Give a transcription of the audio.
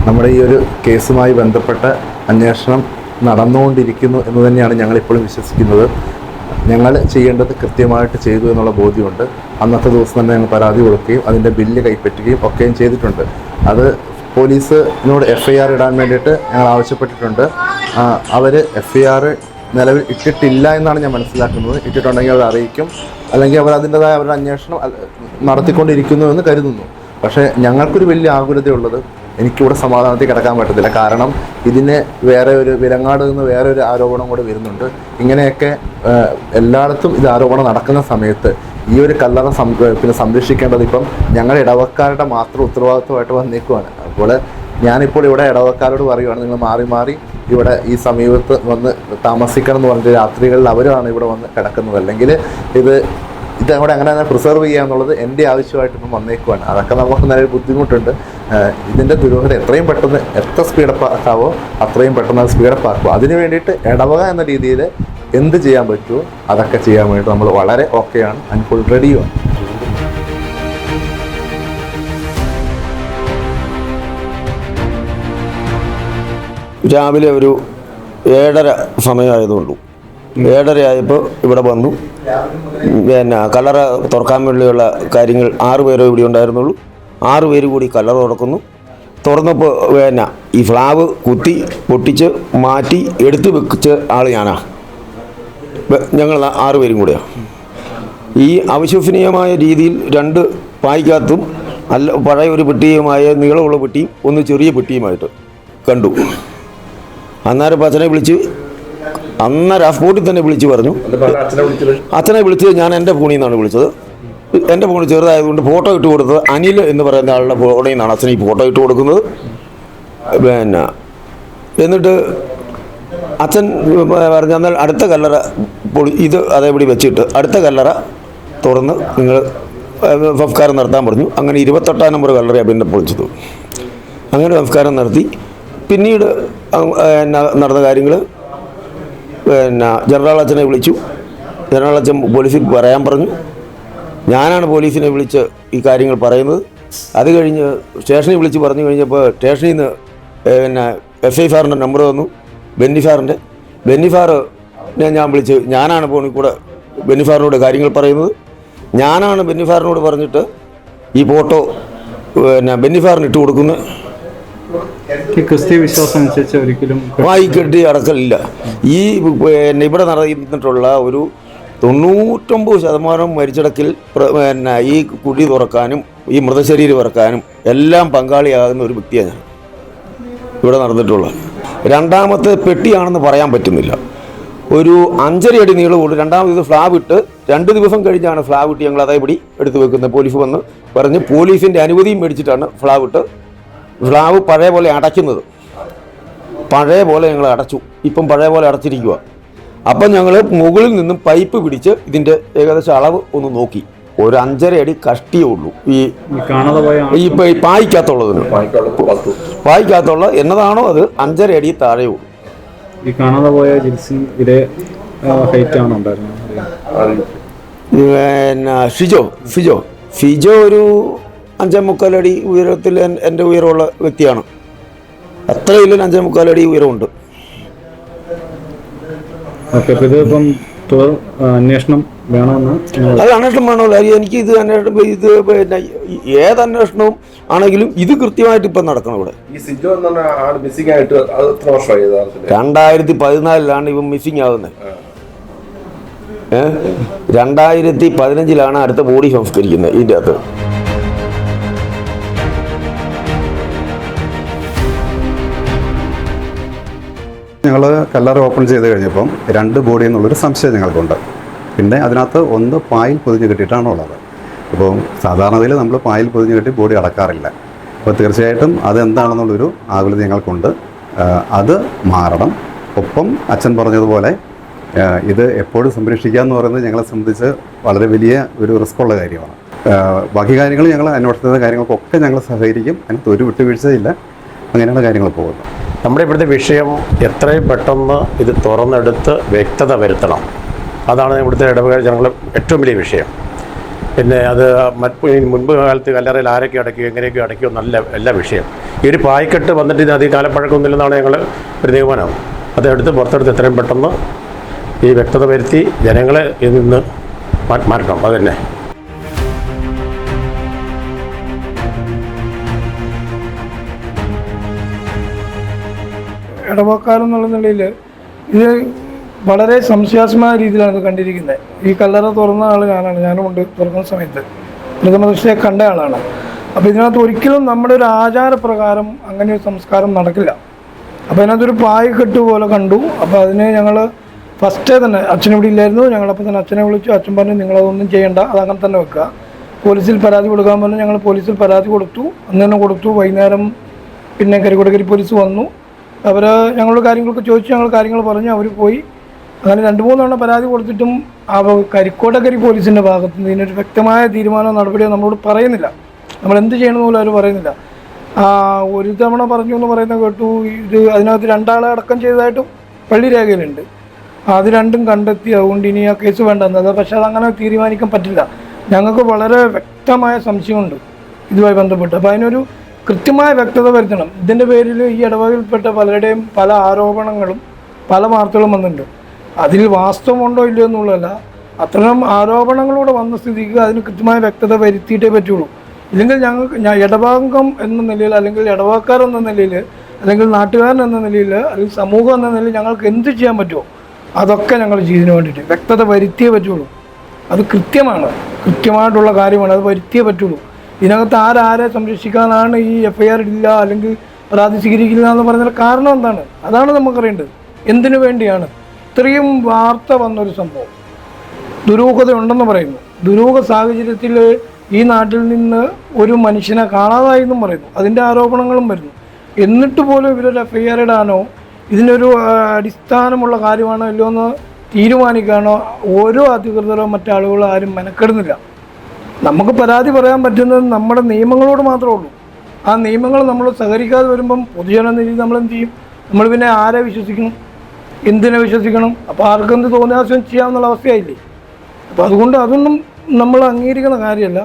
നമ്മുടെ ഈ ഒരു കേസുമായി ബന്ധപ്പെട്ട അന്വേഷണം നടന്നുകൊണ്ടിരിക്കുന്നു എന്ന് തന്നെയാണ് ഞങ്ങളിപ്പോഴും വിശ്വസിക്കുന്നത്. ഞങ്ങൾ ചെയ്യേണ്ടത് കൃത്യമായിട്ട് ചെയ്തു എന്നുള്ള ബോധ്യമുണ്ട്. അന്നത്തെ ദിവസം തന്നെ ഞങ്ങൾ പരാതി കൊടുക്കുകയും അതിൻ്റെ ബില്ല് കൈപ്പറ്റുകയും ഒക്കെയും ചെയ്തിട്ടുണ്ട്. അത് പോലീസിനോട് FIR ഇടാൻ വേണ്ടിയിട്ട് ഞങ്ങൾ ആവശ്യപ്പെട്ടിട്ടുണ്ട്. അവർ FIR നിലവിൽ ഇട്ടിട്ടില്ല എന്നാണ് ഞാൻ മനസ്സിലാക്കുന്നത്. ഇട്ടിട്ടുണ്ടെങ്കിൽ അവർ അറിയിക്കും, അല്ലെങ്കിൽ അവർ അതിൻ്റെതായ അവരുടെ അന്വേഷണം നടത്തിക്കൊണ്ടിരിക്കുന്നു എന്ന് കരുതുന്നു. പക്ഷേ ഞങ്ങൾക്കൊരു വലിയ ആകുലതയുള്ളത്, എനിക്കിവിടെ സമാധാനത്തിൽ കിടക്കാൻ പറ്റത്തില്ല. കാരണം ഇതിന് വേറെ ഒരു വിലങ്ങാട് നിന്ന് വേറെ ഒരു ആരോപണം കൂടെ വരുന്നുണ്ട്. ഇങ്ങനെയൊക്കെ എല്ലായിടത്തും ഇത് ആരോപണം നടക്കുന്ന സമയത്ത് ഈ ഒരു കല്ലറ സംരക്ഷിക്കേണ്ടത് ഇപ്പം ഞങ്ങളുടെ ഇടവക്കാരുടെ മാത്രം ഉത്തരവാദിത്വമായിട്ട് വന്നേക്കുവാണ്. അപ്പോൾ ഞാനിപ്പോൾ ഇവിടെ ഇടവക്കാരോട് പറയുവാണ്, നിങ്ങൾ മാറി മാറി ഇവിടെ ഈ സമീപത്ത് വന്ന് താമസിക്കണം എന്ന് പറഞ്ഞിട്ട് രാത്രികളിൽ അവരാണ് ഇവിടെ വന്ന് കിടക്കുന്നത്. അല്ലെങ്കിൽ ഇതവിടെ അങ്ങനെ തന്നെ പ്രിസർവ് ചെയ്യുക എന്നുള്ളത് എൻ്റെ ആവശ്യമായിട്ട് ഇപ്പം വന്നേക്കുവാണ്. അതൊക്കെ നമുക്ക് നല്ല ബുദ്ധിമുട്ടുണ്ട്. ഇതിൻ്റെ ദുരൂഹത എത്രയും പെട്ടെന്ന് എത്ര സ്പീഡപ്പ് ആക്കാവോ അത്രയും പെട്ടെന്ന് അത് സ്പീഡപ്പ് ആക്കുക. അതിന് വേണ്ടിയിട്ട് ഇടവക എന്ന രീതിയിൽ എന്ത് ചെയ്യാൻ പറ്റുമോ അതൊക്കെ ചെയ്യാൻ വേണ്ടിയിട്ട് നമ്മൾ വളരെ ഓക്കെയാണ്, ആൻഡ് ഫുൾ റെഡിയുമാണ്. രാവിലെ ഒരു 7:30 സമയമായതുകൊണ്ടു 7:30 ആയപ്പോൾ ഇവിടെ വന്നു. പിന്നെ കല്ലറ തുറക്കാൻ വേണ്ടിയുള്ള കാര്യങ്ങൾ 6 പേരോ ഇവിടെ ഉണ്ടായിരുന്നുള്ളൂ. 6 പേര് കൂടി കല്ലറ തുറന്നപ്പോൾ പിന്നെ ഈ ഫ്ലാവ് കുത്തി പൊട്ടിച്ച് മാറ്റി എടുത്ത് വെച്ച ആൾ ഞാനാ. ഞങ്ങൾ 6 പേരും കൂടെയാണ്. ഈ അവിശ്വസനീയമായ രീതിയിൽ 2 പായ്ക്കകത്തും പഴയ ഒരു പെട്ടിയുമായ നീളമുള്ള പെട്ടിയും ഒന്ന് ചെറിയ പെട്ടിയുമായിട്ട് കണ്ടു. അന്നേരം അച്ഛനെ വിളിച്ച് അന്നേരം ആ സ്പോട്ടിൽ തന്നെ വിളിച്ച് പറഞ്ഞു. അച്ഛനെ വിളിച്ചത് ഞാൻ എൻ്റെ ഫോണിൽ നിന്നാണ് വിളിച്ചത്. എൻ്റെ ഫോൺ ചെറുതായതുകൊണ്ട് ഫോട്ടോ ഇട്ട് കൊടുത്തത് അനിൽ എന്ന് പറയുന്ന ആളുടെ ഫോണിൽ നിന്നാണ് അച്ഛനെ ഈ ഫോട്ടോ ഇട്ട് കൊടുക്കുന്നത്. പിന്നെ എന്നിട്ട് അച്ഛൻ പറഞ്ഞു, എന്നാൽ അടുത്ത കല്ലറ ഇത് അതേപടി വെച്ചിട്ട് അടുത്ത കല്ലറ തുറന്ന് നിങ്ങൾ സംസ്കാരം നടത്താൻ പറഞ്ഞു. അങ്ങനെ 28 നമ്പർ കല്ലറയാണ് പിന്നെ പൊളിച്ചത്. അങ്ങനെ സംസ്കാരം നടത്തി. പിന്നീട് നടന്ന കാര്യങ്ങൾ പിന്നെ ജനറൽ അച്ഛനെ വിളിച്ചു. ജനറൽ അച്ഛൻ പോലീസിൽ പറയാൻ പറഞ്ഞു. ഞാനാണ് പോലീസിനെ വിളിച്ച് ഈ കാര്യങ്ങൾ പറയുന്നത്. അത് കഴിഞ്ഞ് സ്റ്റേഷനിൽ വിളിച്ച് പറഞ്ഞു കഴിഞ്ഞപ്പോൾ സ്റ്റേഷനിൽ നിന്ന് പിന്നെ FIFRൻ്റെ നമ്പർ തന്നു, ബെന്നിഫാറിനെ ഞാൻ വിളിച്ച് ഞാനാണ് ഫോണിൽ കൂടെ ബെന്നിഫാറിനോട് കാര്യങ്ങൾ പറയുന്നത്. ഞാനാണ് ബെന്നിഫാറിനോട് പറഞ്ഞിട്ട് ഈ ഫോട്ടോ പിന്നെ ബെന്നിഫാറിന് ഇട്ട് കൊടുക്കുന്നത്. ക്രിസ്ത്യ വിശ്വാസം അനുസരിച്ച് ഒരിക്കലും വായിക്കെട്ടി അടക്കലില്ല. ഈ പിന്നെ ഇവിടെ നടന്നിട്ടുള്ള ഒരു 99% മരിച്ചടക്കിൽ പിന്നെ ഈ കുടി തുറക്കാനും ഈ മൃതശരീരം ഇറക്കാനും എല്ലാം പങ്കാളിയാകുന്ന ഒരു വ്യക്തിയാണ് ഞാൻ ഇവിടെ നടന്നിട്ടുള്ളത്. രണ്ടാമത്തെ പെട്ടിയാണെന്ന് പറയാൻ പറ്റുന്നില്ല. ഒരു 5.5 അടി നീളമുണ്ട്. രണ്ടാമത് ഫ്ലാവ് ഇട്ട് 2 ദിവസം കഴിഞ്ഞാണ് ഫ്ലാവ് ഇട്ട് ഞങ്ങൾ അതേപടി എടുത്ത് വെക്കുന്നത്. പോലീസ് വന്ന് പറഞ്ഞ് പോലീസിൻ്റെ അനുമതിയും മേടിച്ചിട്ടാണ് ഫ്ലാവ് പഴയ പോലെ അടയ്ക്കുന്നത്. പഴയ പോലെ ഞങ്ങൾ അടച്ചു. ഇപ്പം പഴയ പോലെ അടച്ചിരിക്കുക. അപ്പം ഞങ്ങൾ മുകളിൽ നിന്നും പൈപ്പ് പിടിച്ച് ഇതിൻ്റെ ഏകദേശം അളവ് ഒന്ന് നോക്കി. ഒരു 5.5 അടി കഷ്ടിയേ ഉള്ളൂ. ഈ പായ്ക്കകത്തുള്ളതിന് പായ്ക്കകത്തുള്ള എന്നതാണോ അത് 5.5 അടി താഴെ ഉള്ളൂ. ഈ കാണാതെ പോയ ജിൽസിൻ ഇതേ ഹൈറ്റ് ആണ് ഉണ്ടായിരുന്നത്. പിന്നെ ഫിജോ ഒരു 5.25 അടി ഉയരത്തിൽ എൻ്റെ ഉയരമുള്ള വ്യക്തിയാണ്. അത്രയില്ല 5.25 അടി ഉയരമുണ്ട്. അന്വേഷണം വേണമെന്ന് അത് അന്വേഷണം വേണമല്ലോ. എനിക്ക് ഇത് അന്വേഷണം പിന്നെ ഏത് അന്വേഷണവും ആണെങ്കിലും ഇത് കൃത്യമായിട്ട് ഇപ്പം നടക്കണം. ഇവിടെ 2014 ഇവൻ മിസ്സിങ് ആകുന്നത്. 2015 അടുത്ത ബോഡി സംസ്കരിക്കുന്നത്. ഇതിൻ്റെ അകത്ത് ഞങ്ങൾ കല്ലറ ഓപ്പൺ ചെയ്ത് കഴിഞ്ഞപ്പം 2 ബോഡി എന്നുള്ളൊരു സംശയം ഞങ്ങൾക്കുണ്ട്. പിന്നെ അതിനകത്ത് ഒന്ന് പായിൽ പൊതിഞ്ഞ് കെട്ടിയിട്ടാണ് ഉള്ളത്. അപ്പോൾ സാധാരണയിൽ നമ്മൾ പായിൽ പൊതിഞ്ഞ് കെട്ടി ബോഡി അടക്കാറില്ല. അപ്പോൾ തീർച്ചയായിട്ടും അതെന്താണെന്നുള്ളൊരു ആകുലത ഞങ്ങൾക്കുണ്ട്. അത് മാറണം. ഒപ്പം അച്ഛൻ പറഞ്ഞതുപോലെ ഇത് എപ്പോഴും സംരക്ഷിക്കുക എന്ന് പറയുന്നത് ഞങ്ങളെ സംബന്ധിച്ച് വളരെ വലിയ ഒരു റിസ്ക്കുള്ള കാര്യമാണ്. ബാക്കി കാര്യങ്ങൾ ഞങ്ങൾ അന്വേഷണത്തിൻ്റെ കാര്യങ്ങൾക്കൊക്കെ ഞങ്ങൾ സഹകരിക്കും. അതിനകത്ത് ഒരു വിട്ടുവീഴ്ചയില്ല. അങ്ങനെയാണ് കാര്യങ്ങൾ പോകുന്നത്. നമ്മുടെ ഇവിടുത്തെ വിഷയം എത്രയും പെട്ടെന്ന് ഇത് തുറന്നെടുത്ത് വ്യക്തത വരുത്തണം. അതാണ് ഇവിടുത്തെ ഇടവക ജനങ്ങളുടെ ഏറ്റവും വലിയ വിഷയം. പിന്നെ അത് മുൻപ് കാലത്ത് കല്ലറയിൽ ആരൊക്കെ അടയ്ക്കും എങ്ങനെയൊക്കെ അടയ്ക്കും നല്ല എല്ലാ വിഷയം. ഈ ഒരു പായ്ക്കെട്ട് വന്നിട്ട് ഇത് അധികം കാലപ്പഴക്കമൊന്നുമില്ലെന്നാണ് ഞങ്ങൾ ഒരു തീരുമാനം. അതെടുത്ത് പുറത്തെടുത്ത് എത്രയും പെട്ടെന്ന് ഈ വ്യക്തത വരുത്തി ജനങ്ങളെ ഇതിൽ നിന്ന് മാറ്റണം. അത് തന്നെ. ഇടവക്കാരെന്നുള്ള നിലയിൽ ഇത് വളരെ സംശയാസ്പദമായ രീതിയിലാണ് ഇത് കണ്ടിരിക്കുന്നത്. ഈ കല്ലറ തുറന്ന ആൾ ഞാനുമുണ്ട് തുറക്കുന്ന സമയത്ത് പ്രഥമ ദൃഷ്ടിയെ കണ്ട ആളാണ്. അപ്പോൾ ഇതിനകത്ത് ഒരിക്കലും നമ്മുടെ ഒരു ആചാരപ്രകാരം അങ്ങനെ ഒരു സംസ്കാരം നടക്കില്ല. അപ്പോൾ അതിനകത്തൊരു പായ്ക്കെട്ട് പോലെ കണ്ടു. അപ്പോൾ അതിന് ഞങ്ങൾ ഫസ്റ്റേ തന്നെ അച്ഛനിവിടെ ഇല്ലായിരുന്നു. ഞങ്ങളപ്പോൾ തന്നെ അച്ഛനെ വിളിച്ചു. അച്ഛൻ പറഞ്ഞു നിങ്ങളതൊന്നും ചെയ്യേണ്ട, അതങ്ങനെ തന്നെ വെക്കുക. പോലീസിൽ പരാതി കൊടുക്കാൻ പറഞ്ഞു. ഞങ്ങൾ പോലീസിൽ പരാതി കൊടുത്തു. അന്ന് തന്നെ കൊടുത്തു. വൈകുന്നേരം പിന്നെ കരിക്കോടക്കരി പോലീസ് വന്നു. അവർ ഞങ്ങളോട് കാര്യങ്ങളൊക്കെ ചോദിച്ചു. ഞങ്ങൾ കാര്യങ്ങൾ പറഞ്ഞു. അവർ പോയി. അങ്ങനെ 2-3 തവണ പരാതി കൊടുത്തിട്ടും കരിക്കോടക്കരി പോലീസിൻ്റെ ഭാഗത്ത് നിന്ന് ഇതിനൊരു വ്യക്തമായ തീരുമാനമോ നടപടിയോ നമ്മളോട് പറയുന്നില്ല. നമ്മൾ എന്ത് ചെയ്യണമെന്ന് പോലും അവർ പറയുന്നില്ല. ഒരു തവണ പറഞ്ഞു എന്ന് പറയുന്നത് കേട്ടു. ഇത് അതിനകത്ത് 2 ആളെ അടക്കം ചെയ്തതായിട്ടും പള്ളി രേഖയിലുണ്ട്. അത് രണ്ടും കണ്ടെത്തി. അതുകൊണ്ട് ഇനി ആ കേസ് വേണ്ടെന്നത്. പക്ഷേ അതങ്ങനെ തീരുമാനിക്കാൻ പറ്റില്ല. ഞങ്ങൾക്ക് വളരെ വ്യക്തമായ സംശയമുണ്ട് ഇതുമായി ബന്ധപ്പെട്ട്. അപ്പോൾ അതിനൊരു കൃത്യമായ വ്യക്തത വരുത്തണം. ഇതിൻ്റെ പേരിൽ ഈ ഇടവകയിൽപ്പെട്ട പലരുടെയും പല ആരോപണങ്ങളും പല വാർത്തകളും വന്നിട്ടുണ്ട്. അതിൽ വാസ്തവമുണ്ടോ ഇല്ലയോ എന്നുള്ളതല്ല, അത്തരം ആരോപണങ്ങളൂടെ വന്ന സ്ഥിതിക്ക് അതിന് കൃത്യമായ വ്യക്തത വരുത്തിയിട്ടേ പറ്റുള്ളൂ. ഇല്ലെങ്കിൽ ഇടവകം എന്ന നിലയിൽ, അല്ലെങ്കിൽ ഇടവക്കാരെന്ന നിലയിൽ, അല്ലെങ്കിൽ നാട്ടുകാരൻ എന്ന നിലയിൽ, അല്ലെങ്കിൽ സമൂഹം എന്ന നിലയിൽ ഞങ്ങൾക്ക് എന്ത് ചെയ്യാൻ പറ്റുമോ അതൊക്കെ ഞങ്ങൾ ചെയ്തതിന് വേണ്ടിയിട്ട് വ്യക്തത വരുത്തിയേ പറ്റുള്ളൂ. അത് കൃത്യമായിട്ടുള്ള കാര്യമാണ്. അത് വരുത്തിയേ പറ്റുള്ളൂ. ഇതിനകത്ത് ആരെ സംരക്ഷിക്കാനാണ് ഈ FIR ഇല്ല അല്ലെങ്കിൽ പരാതി സ്വീകരിക്കില്ല എന്ന് പറഞ്ഞാൽ കാരണം എന്താണ്? അതാണ് നമുക്കറിയേണ്ടത്. എന്തിനു വേണ്ടിയാണ് ഇത്രയും വാർത്ത വന്നൊരു സംഭവം? ദുരൂഹതയുണ്ടെന്ന് പറയുന്നു. ദുരൂഹ സാഹചര്യത്തിൽ ഈ നാട്ടിൽ നിന്ന് ഒരു മനുഷ്യനെ കാണാതായി എന്നും പറയുന്നു. അതിൻ്റെ ആരോപണങ്ങളും വരുന്നു. എന്നിട്ട് പോലും ഇവരൊരു FIR ഇടാനോ ഇതിനൊരു അടിസ്ഥാനമുള്ള കാര്യമാണോ ഇല്ലയോ എന്ന് തീരുമാനിക്കാനോ ഓരോ അധികൃതരോ മറ്റാളുകളോ ആരും മെനക്കെടുന്നില്ല. നമുക്ക് പരാതി പറയാൻ പറ്റുന്നത് നമ്മുടെ നിയമങ്ങളോട് മാത്രമേ ഉള്ളൂ. ആ നിയമങ്ങൾ നമ്മൾ സഹകരിക്കാതെ വരുമ്പം പൊതുജന നിധി നമ്മൾ എന്ത് ചെയ്യും? നമ്മൾ പിന്നെ ആരെ വിശ്വസിക്കണം? എന്തിനെ വിശ്വസിക്കണം? അപ്പോൾ ആർക്കെന്ത് തോന്നിയാസം ചെയ്യാമെന്നുള്ള അവസ്ഥയായില്ലേ? അപ്പോൾ അതുകൊണ്ട് അതൊന്നും നമ്മൾ അംഗീകരിക്കുന്ന കാര്യമല്ല.